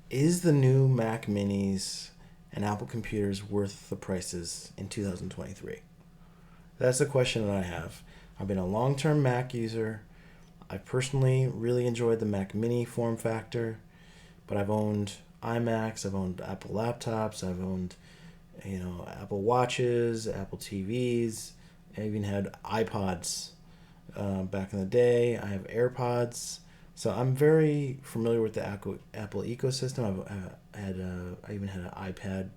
Is the new Mac Minis and Apple computers worth the prices in 2023? That's the question that I have. I've been a long-term Mac user. I personally really enjoyed the Mac Mini form factor, but I've owned iMacs, I've owned Apple laptops, I've owned Apple Watches, Apple TVs. I even had iPods back in the day. I have AirPods, so I'm very familiar with the Apple ecosystem. I even had an iPad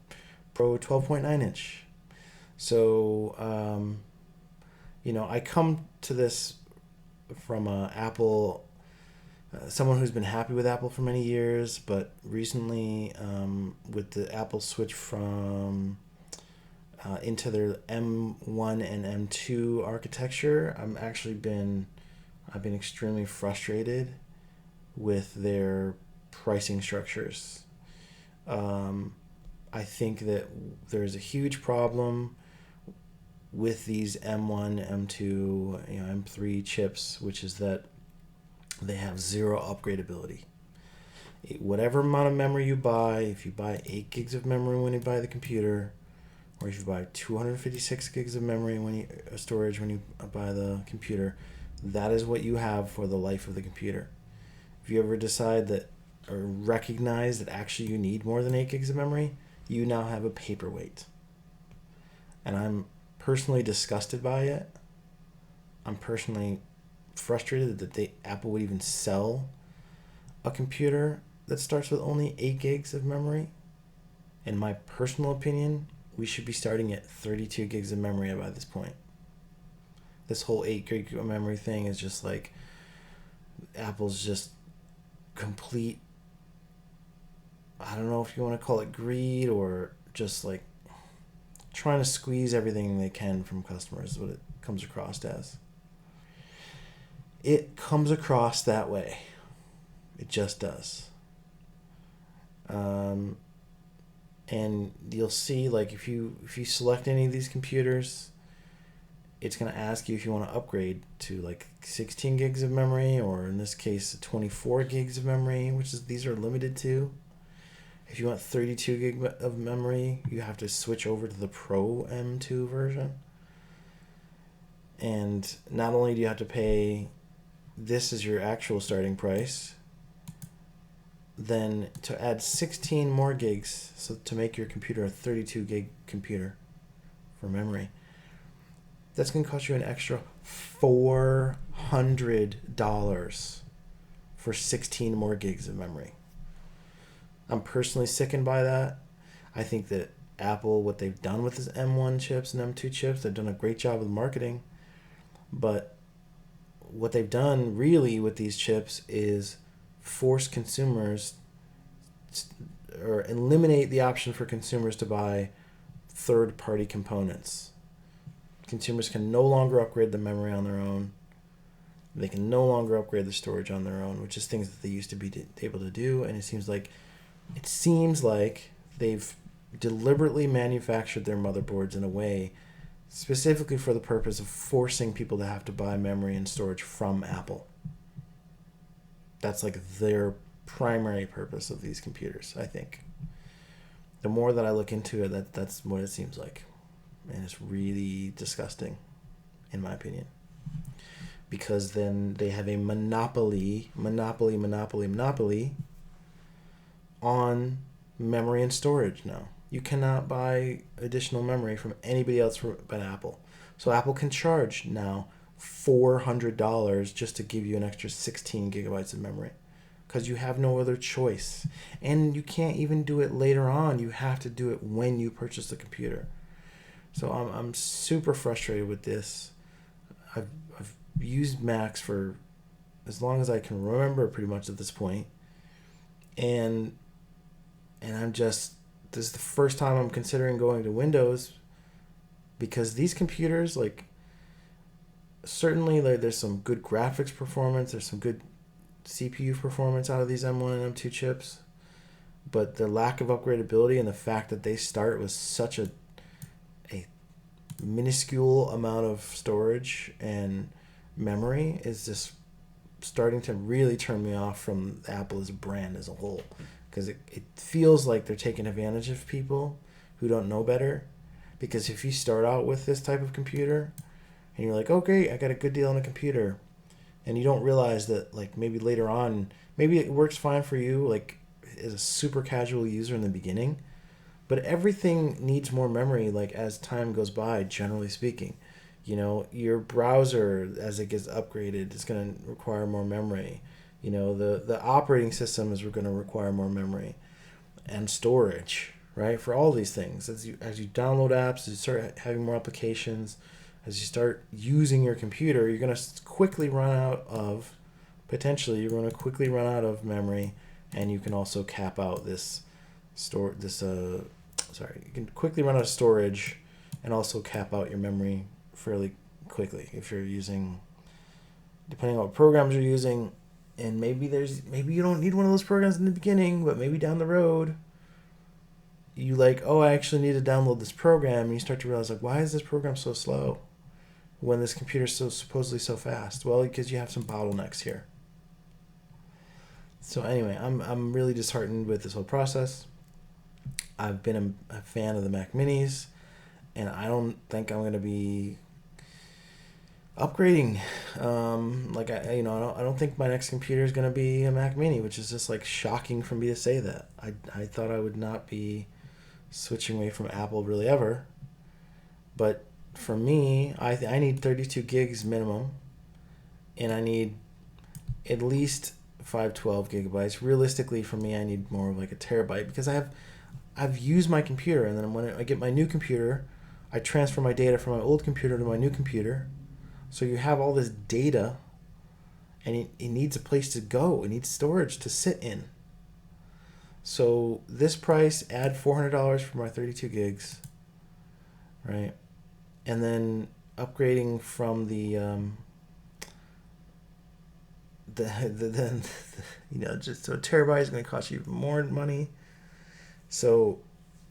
Pro 12.9 inch. So I come to this from Apple, someone who's been happy with Apple for many years, but recently with the Apple switch from into their M1 and M2 architecture, I've been extremely frustrated with their pricing structures. Um, I think that there's a huge problem with these M1, M2, M3 chips, which is that they have zero upgradability. Whatever amount of memory you buy, if you buy 8 gigs of memory when you buy the computer, or if you buy 256 gigs of memory storage when you buy the computer, that is what you have for the life of the computer. If you ever decide that or recognize that actually you need more than 8 gigs of memory, you now have a paperweight. And I'm personally disgusted by it. I'm personally frustrated that Apple would even sell a computer that starts with only 8 gigs of memory. In my personal opinion, we should be starting at 32 gigs of memory by this point. This whole 8 gig of memory thing is just like Apple's just complete, I don't know if you want to call it greed or just like trying to squeeze everything they can from customers is what it comes across as. It comes across that way. It just does. And you'll see, like, if you select any of these computers, it's going to ask you if you want to upgrade to like 16 gigs of memory, or in this case 24 gigs of memory, which is these are limited to. If you want 32 gig of memory, you have to switch over to the Pro M2 version. And not only do you have to pay, this is your actual starting price, then to add 16 more gigs, so to make your computer a 32 gig computer for memory, that's going to cost you an extra $400 for 16 more gigs of memory. I'm personally sickened by that. I think that Apple, what they've done with this M1 chips and M2 chips, they've done a great job with marketing. But what they've done really with these chips is force consumers or eliminate the option for consumers to buy third-party components. Consumers can no longer upgrade the memory on their own. They can no longer upgrade the storage on their own, which is things that they used to be able to do. And it seems like they've deliberately manufactured their motherboards in a way specifically for the purpose of forcing people to have to buy memory and storage from Apple. That's like their primary purpose of these computers, I think. The more that I look into it, that's what it seems like. And it's really disgusting, in my opinion. Because then they have a monopoly on memory and storage now. You cannot buy additional memory from anybody else but Apple. So Apple can charge now $400 just to give you an extra 16 gigabytes of memory, because you have no other choice. And you can't even do it later on. You have to do it when you purchase the computer. So I'm super frustrated with this. I've used Macs for as long as I can remember, pretty much at this point. And this is the first time I'm considering going to Windows, because these computers, like, certainly there's some good graphics performance, there's some good CPU performance out of these M1 and M2 chips, but the lack of upgradability and the fact that they start with such a minuscule amount of storage and memory is just starting to really turn me off from Apple as a brand as a whole, because it feels like they're taking advantage of people who don't know better. Because if you start out with this type of computer and you're like, oh great, I got a good deal on a computer, and you don't realize that like maybe later on, maybe it works fine for you like as a super casual user in the beginning, but everything needs more memory like as time goes by, generally speaking. You know, your browser as it gets upgraded is going to require more memory. You know, the operating system is going to require more memory and storage, right? For all these things, as you download apps, as you start having more applications, as you start using your computer, you're going to quickly run out of memory, and you can also cap out you can quickly run out of storage and also cap out your memory fairly quickly if you're using, depending on what programs you're using. And maybe you don't need one of those programs in the beginning, but maybe down the road you like, oh, I actually need to download this program, and you start to realize like, why is this program so slow when this computer's so supposedly so fast? Well, because you have some bottlenecks here. So anyway, I'm really disheartened with this whole process. I've been a fan of the Mac Minis, and I don't think I'm going to be upgrading. I don't think my next computer is going to be a Mac Mini, which is just like shocking for me to say that. I thought I would not be switching away from Apple really ever, but for me, I need 32 gigs minimum, and I need at least 512 gigabytes. Realistically, for me, I need more of like a terabyte, because I've used my computer, and then when I get my new computer, I transfer my data from my old computer to my new computer. So you have all this data, and it needs a place to go. It needs storage to sit in. So this price, add $400 for my 32 gigs, right? And then upgrading from just so a terabyte is going to cost you more money. So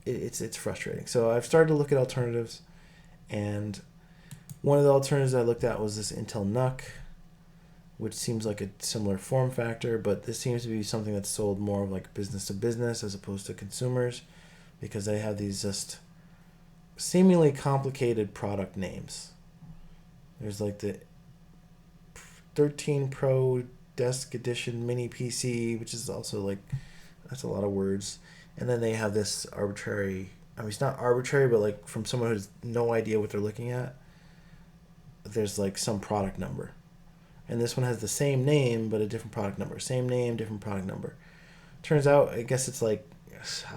it's frustrating. So I've started to look at alternatives, and one of the alternatives I looked at was this Intel NUC, which seems like a similar form factor, but this seems to be something that's sold more of like business to business as opposed to consumers, because they have these just seemingly complicated product names. There's like the 13 Pro Desk Edition Mini PC, which is also like, that's a lot of words. And then they have this arbitrary, I mean, it's not arbitrary, but like from someone who has no idea what they're looking at, there's like some product number. And this one has the same name, but a different product number. Same name, different product number. Turns out, I guess it's like,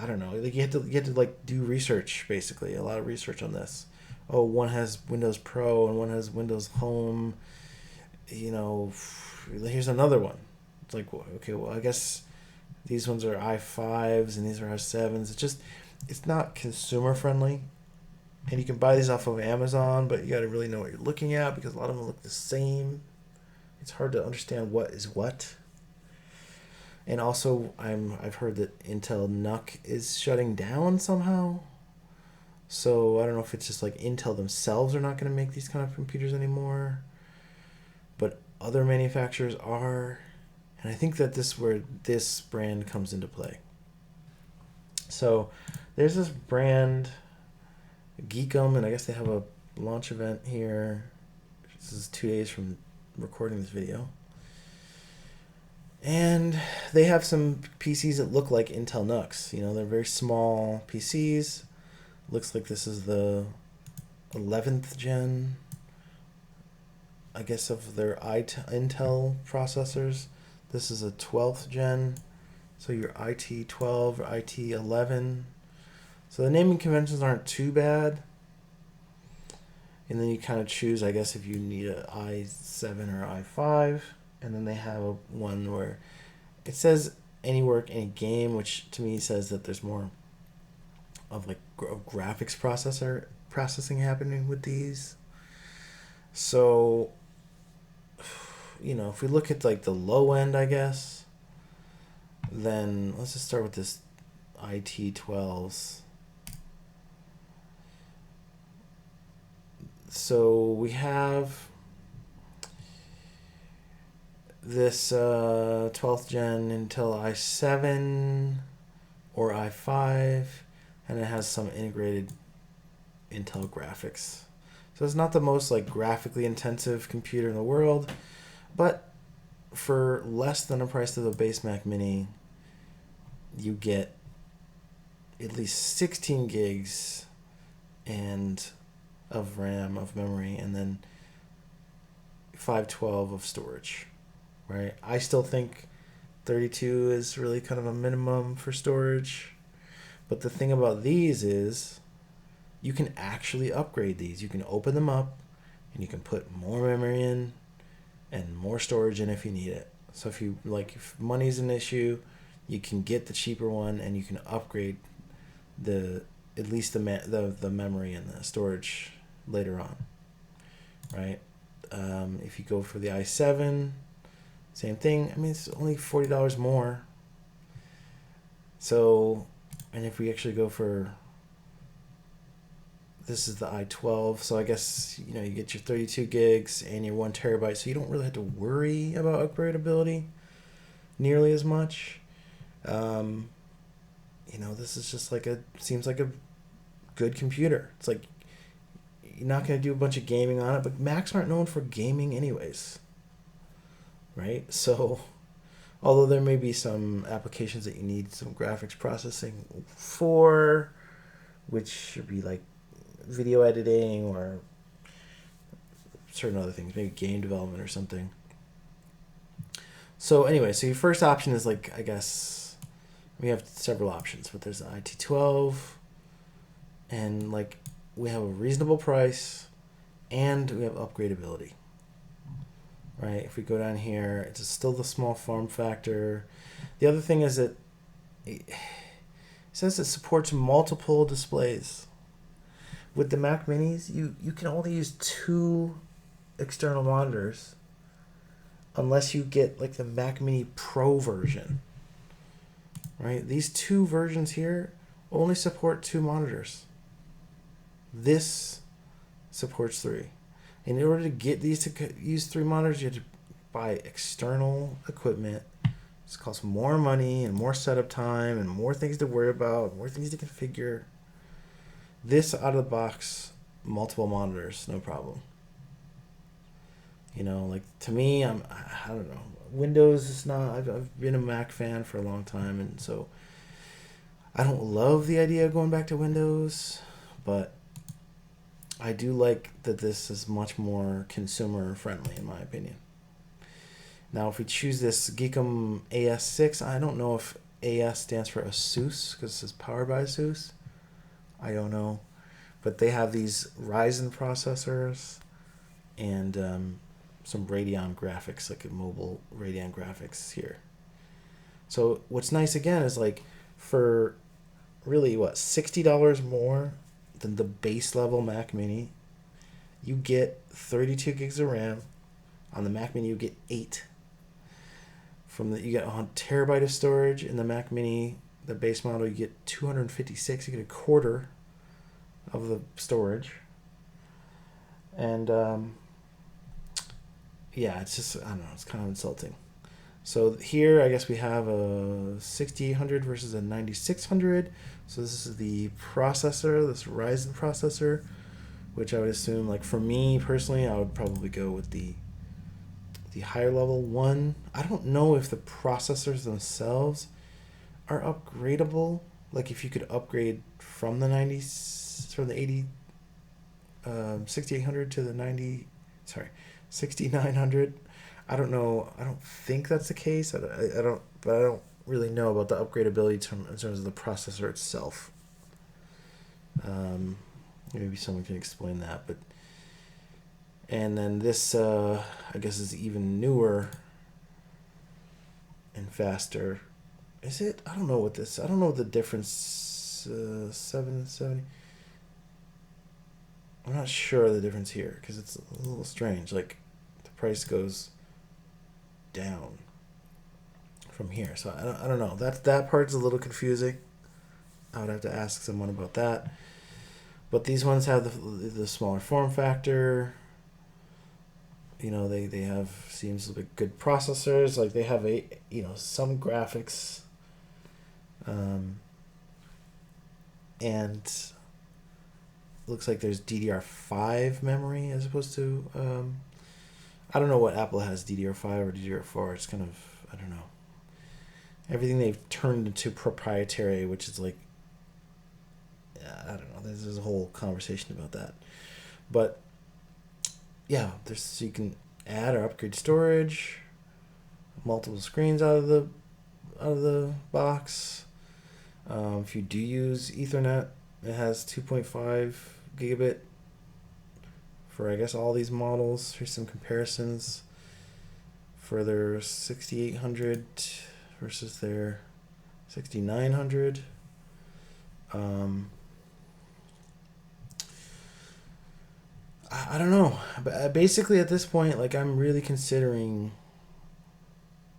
I don't know, like you have to like do research, basically, a lot of research on this. Oh, one has Windows Pro and one has Windows Home. You know, here's another one. It's like, okay, well, I guess these ones are i5s and these are i7s. It's not consumer friendly. And you can buy these off of Amazon, but you got to really know what you're looking at, because a lot of them look the same. It's hard to understand what is what. And also, I've heard that Intel NUC is shutting down somehow. So I don't know if it's just like Intel themselves are not going to make these kind of computers anymore, but other manufacturers are. And I think that this is where this brand comes into play. So there's this brand, Geekum, and I guess they have a launch event here. This is 2 days from recording this video. And they have some PCs that look like Intel NUCs. You know, they're very small PCs. Looks like this is the 11th gen, I guess, of their Intel processors. This is a 12th gen. So your IT12 or IT11. So the naming conventions aren't too bad. And then you kind of choose, I guess, if you need an i7 or i5. And then they have one where it says any work, any game, which to me says that there's more of like graphics processing happening with these. So, you know, if we look at like the low end, I guess, then let's just start with this IT12s. So we have this 12th gen Intel i7 or i5, and it has some integrated Intel graphics. So it's not the most like graphically intensive computer in the world, but for less than the price of the base Mac Mini, you get at least 16 gigs and of RAM of memory, and then 512 of storage. Right? I still think 32 is really kind of a minimum for storage. But the thing about these is you can actually upgrade these. You can open them up and you can put more memory in and more storage in if you need it. So if money's an issue, you can get the cheaper one and you can upgrade at least the memory and the storage later on. Right? If you go for the i7, same thing. I mean, it's only $40 more. So, and if we actually go for, this is the i12, so I guess, you get your 32 gigs and your 1 terabyte, so you don't really have to worry about upgradability nearly as much. This is just seems like a good computer. It's like, you're not going to do a bunch of gaming on it, but Macs aren't known for gaming anyways. Right? So, although there may be some applications that you need some graphics processing for, which should be like video editing or certain other things, maybe game development or something. So anyway, so your first option is I guess we have several options, but there's the IT12, and we have a reasonable price, and we have upgradability. Right, if we go down here, it's still the small form factor. The other thing is that it says it supports multiple displays. With the Mac Minis, you can only use 2 external monitors unless you get the Mac Mini Pro version. Right, these 2 versions here only support 2 monitors. This supports 3. And in order to get these to use 3 monitors, you have to buy external equipment. This costs more money and more setup time and more things to worry about, more things to configure. This out of the box, multiple monitors, no problem. To me, I don't know. Windows is not. I've been a Mac fan for a long time, and so I don't love the idea of going back to Windows, but I do like that this is much more consumer friendly, in my opinion. Now, if we choose this Geekom AS6, I don't know if AS stands for ASUS because it says powered by ASUS. I don't know. But they have these Ryzen processors and some Radeon graphics, like a mobile Radeon graphics here. So what's nice again is for really $60 more than the base level Mac Mini, you get 32 gigs of RAM. On the Mac Mini, you get 8. You get 1 terabyte of storage. In the Mac Mini, the base model, you get 256. You get a quarter of the storage. And it's just, I don't know, it's kind of insulting. So here, I guess we have a 6800 versus a 9600. So this is the processor, this Ryzen processor, which I would assume, for me personally, I would probably go with the higher level one. I don't know if the processors themselves are upgradable. If you could upgrade from the 6800 to the 6900. I don't know. I don't think that's the case. I don't really know about the upgradability in terms of the processor itself. Maybe someone can explain that. And then this, I guess, is even newer and faster. Is it? I don't know what the difference. 770. I'm not sure of the difference here because it's a little strange. The price goes down from here, so I don't know. That part's a little confusing. I would have to ask someone about that. But these ones have the smaller form factor. They have seems like good processors. Like they have some graphics, um, and looks like there's DDR5 memory as opposed to I don't know what Apple has, DDR5 or DDR4. It's kind of, I don't know. Everything they've turned into proprietary, which is like, I don't know. There's a whole conversation about that. But yeah, you can add or upgrade storage, multiple screens out of the box. If you do use Ethernet, it has 2.5 gigabit for, I guess, all these models. Here's some comparisons for their 6800 versus their 6900. I don't know. But basically, at this point, like, I'm really considering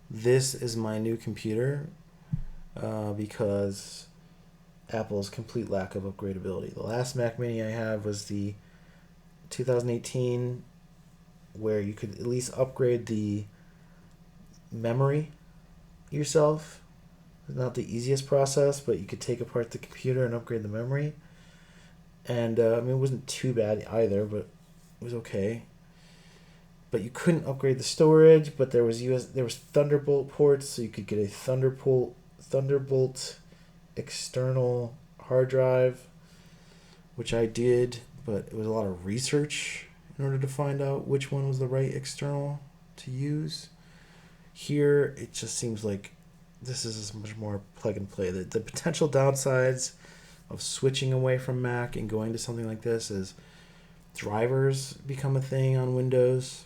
this is my new computer because Apple's complete lack of upgradability. The last Mac Mini I have was the 2018, where you could at least upgrade the memory yourself. Not the easiest process, but you could take apart the computer and upgrade the memory. And I mean, it wasn't too bad either, but it was okay. But you couldn't upgrade the storage. But there was Thunderbolt ports, so you could get a Thunderbolt external hard drive, which I did. But it was a lot of research in order to find out which one was the right external to use. Here, it just seems like this is much more plug and play. The potential downsides of switching away from Mac and going to something like this is drivers become a thing on Windows.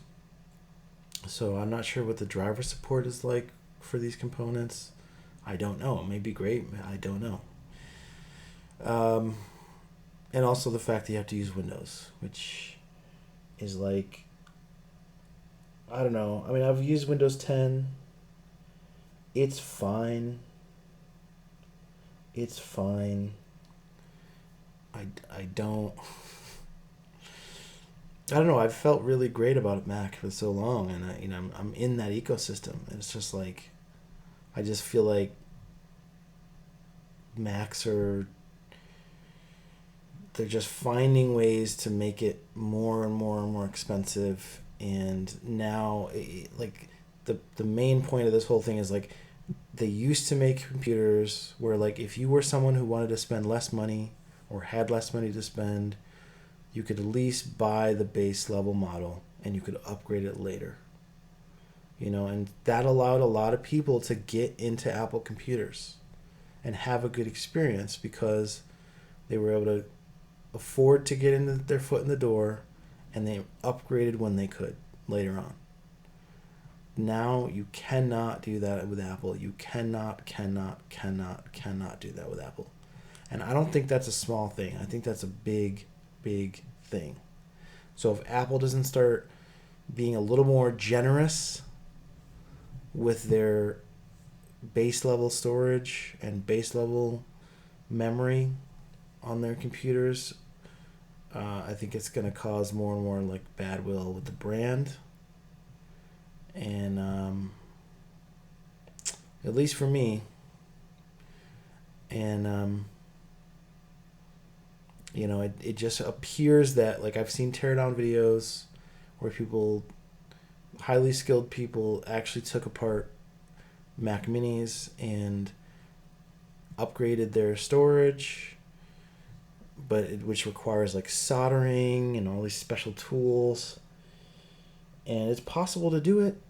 So I'm not sure what the driver support is like for these components. I don't know. It may be great. I don't know. And also the fact that you have to use Windows, which is like, I don't know. I mean, I've used Windows 10. It's fine. It's fine. I don't know. I've felt really great about Mac for so long, and I'm in that ecosystem. And it's just like, I just feel like Macs they're just finding ways to make it more and more and more expensive. And now, like, the main point of this whole thing is like, they used to make computers where, like, if you were someone who wanted to spend less money or had less money to spend, you could at least buy the base level model and you could upgrade it later. And that allowed a lot of people to get into Apple computers and have a good experience because they were able to afford to get their foot in the door, and they upgraded when they could later on. Now you cannot do that with Apple. You cannot do that with Apple. And I don't think that's a small thing. I think that's a big, big thing. So if Apple doesn't start being a little more generous with their base level storage and base level memory on their computers, I think it's going to cause more and more like bad will with the brand. And at least for me. And it just appears that, like, I've seen teardown videos where highly skilled people actually took apart Mac Minis and upgraded their storage, which requires like soldering and all these special tools. And it's possible to do it.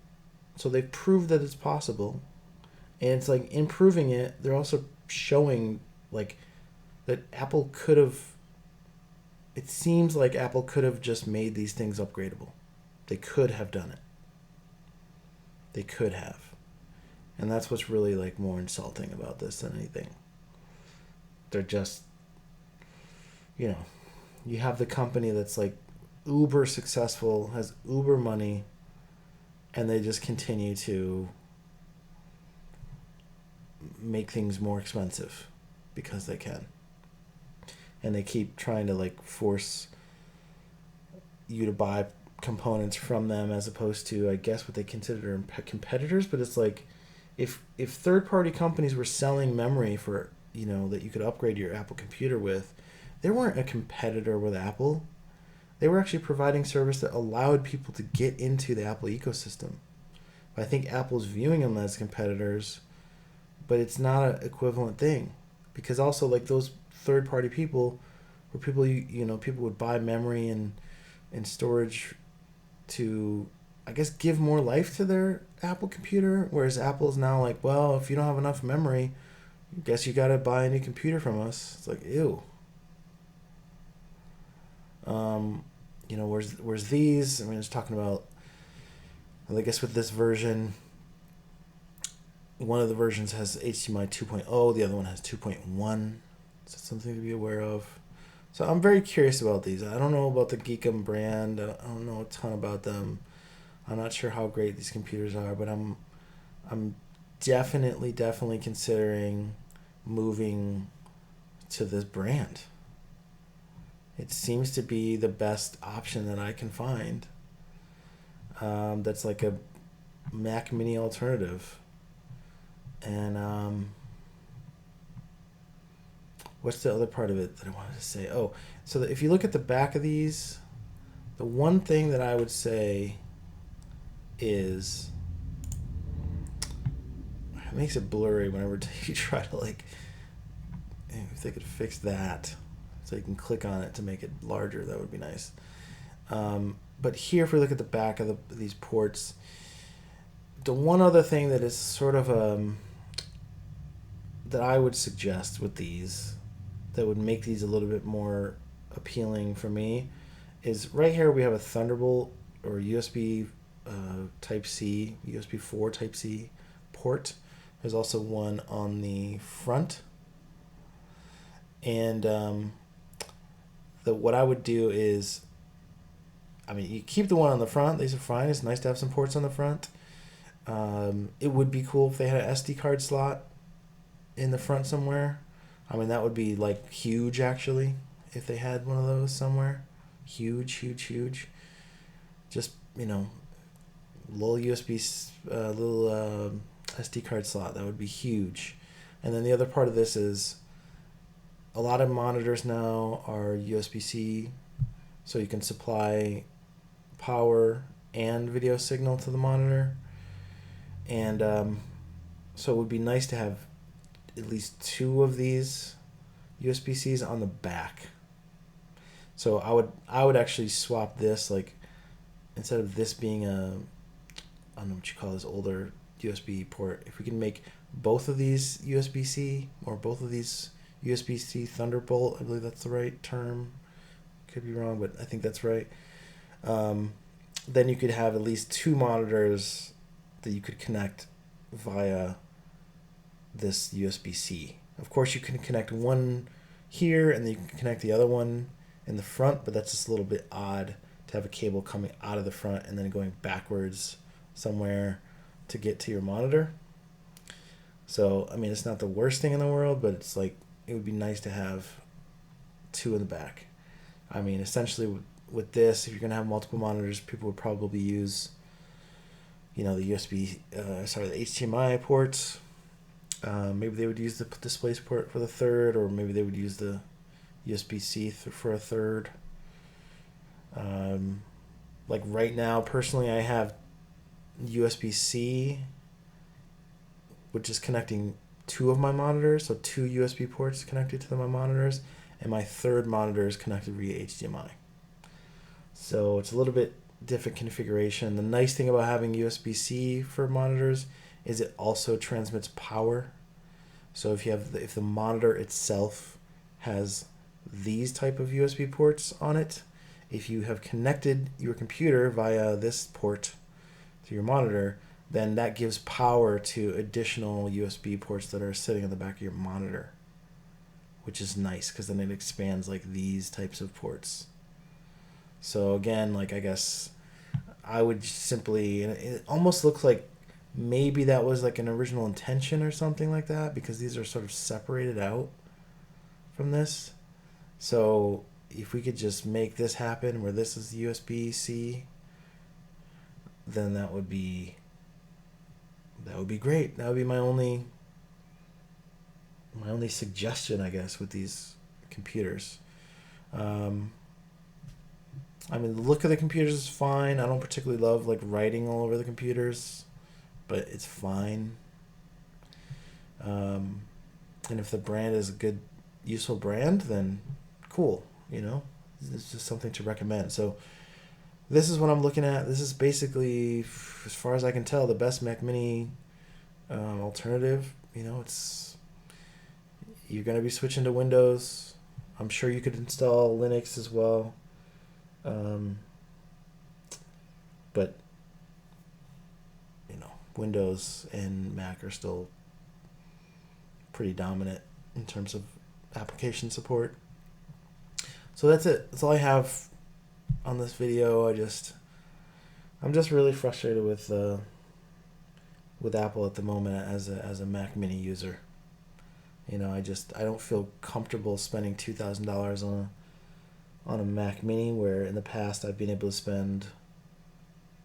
So they've proved that it's possible. And it's like, in proving it, they're also showing like that Apple could have, it seems like Apple could have just made these things upgradable. They could have done it. They could have. And that's what's really like more insulting about this than anything. They're just, you have the company that's like uber successful, has uber money, and they just continue to make things more expensive because they can. And they keep trying to like force you to buy components from them as opposed to, I guess, what they consider competitors. But it's like, if third-party companies were selling memory for, that you could upgrade your Apple computer with, they weren't a competitor with Apple. They were actually providing service that allowed people to get into the Apple ecosystem. I think Apple's viewing them as competitors, but it's not an equivalent thing, because also like those third-party people were people people would buy memory and storage to, I guess, give more life to their Apple computer, whereas Apple's now like, well, if you don't have enough memory, I guess you got to buy a new computer from us. It's like, ew. Where's these? I mean, it's talking about, I guess with this version, one of the versions has HDMI 2.0, the other one has 2.1. So it's something to be aware of. So I'm very curious about these. I don't know about the Geekum brand. I don't know a ton about them. I'm not sure how great these computers are, but I'm definitely considering moving to this brand. It seems to be the best option that I can find. That's like a Mac Mini alternative. And what's the other part of it that I wanted to say? Oh, so if you look at the back of these, the one thing that I would say is, it makes it blurry whenever you try to if they could fix that so you can click on it to make it larger, that would be nice. But here, if we look at the back of these ports, the one other thing that is sort of that I would suggest with these, that would make these a little bit more appealing for me, is right here we have a Thunderbolt or USB Type-C, USB 4 Type-C port. There's also one on the front. And what I would do is, I mean, you keep the one on the front. These are fine. It's nice to have some ports on the front. It would be cool if they had an SD card slot in the front somewhere. I mean, that would be like huge, actually, if they had one of those somewhere. Huge. Just, little USB, little SD card slot. That would be huge. And then the other part of this is, a lot of monitors now are USB-C, so you can supply power and video signal to the monitor. And so it would be nice to have at least 2 of these USB-Cs on the back. So I would actually swap this, like, instead of this being I don't know what you call this older USB port, if we can make both of these USB-C or both of these USB-C Thunderbolt, I believe that's the right term. Could be wrong, but I think that's right. Then you could have at least 2 monitors that you could connect via this USB-C. Of course, you can connect one here, and then you can connect the other one in the front, but that's just a little bit odd to have a cable coming out of the front and then going backwards somewhere to get to your monitor. So, I mean, it's not the worst thing in the world, but it's like, it would be nice to have 2 in the back. I mean, essentially with this, if you're going to have multiple monitors, people would probably use, the the HDMI ports. Maybe they would use the DisplayPort for the third, or maybe they would use the USB-C for a third. Like right now, personally, I have USB-C, which is connecting 2 of my monitors, so 2 USB ports connected to my monitors, and my third monitor is connected via HDMI. So it's a little bit different configuration. The nice thing about having USB-C for monitors is it also transmits power. So if the monitor itself has these type of USB ports on it, if you have connected your computer via this port to your monitor, then that gives power to additional USB ports that are sitting on the back of your monitor, which is nice because then it expands like these types of ports. So again, like, I guess I would simply, it almost looks like maybe that was like an original intention or something like that, because these are sort of separated out from this. So if we could just make this happen where this is USB-C then that would be great. That would be my only suggestion, I guess, with these computers. Um, I mean, the look of the computers is fine. I don't particularly love like writing all over the computers, but it's fine. Um, and if the brand is a good, useful brand, then cool. You know, it's just something to recommend. So this is what I'm looking at. This is basically, as far as I can tell, the best Mac Mini alternative. You know, you're gonna be switching to Windows. I'm sure you could install Linux as well. Um, but Windows and Mac are still pretty dominant in terms of application support. So that's it. That's all I have on this video. I'm just really frustrated with Apple at the moment as a Mac Mini user. I don't feel comfortable spending $2,000 on a Mac Mini, where in the past I've been able to spend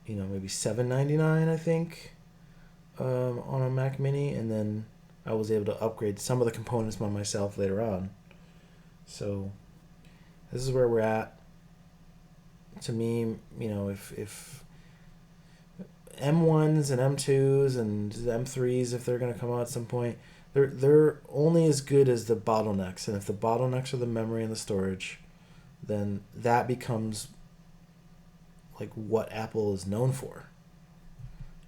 maybe $7.99, I think, on a Mac Mini, and then I was able to upgrade some of the components by myself later on. So this is where we're at. To me, if M1s and M2s and M3s, if they're going to come out at some point, they're only as good as the bottlenecks. And if the bottlenecks are the memory and the storage, then that becomes like what Apple is known for.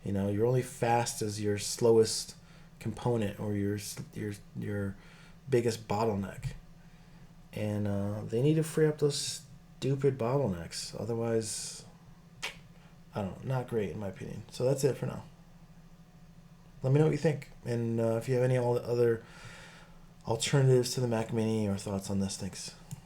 You're only fast as your slowest component or your biggest bottleneck. And they need to free up those stupid bottlenecks. Otherwise, I don't know, not great in my opinion. So that's it for now. Let me know what you think. And if you have any other alternatives to the Mac Mini or thoughts on this, thanks.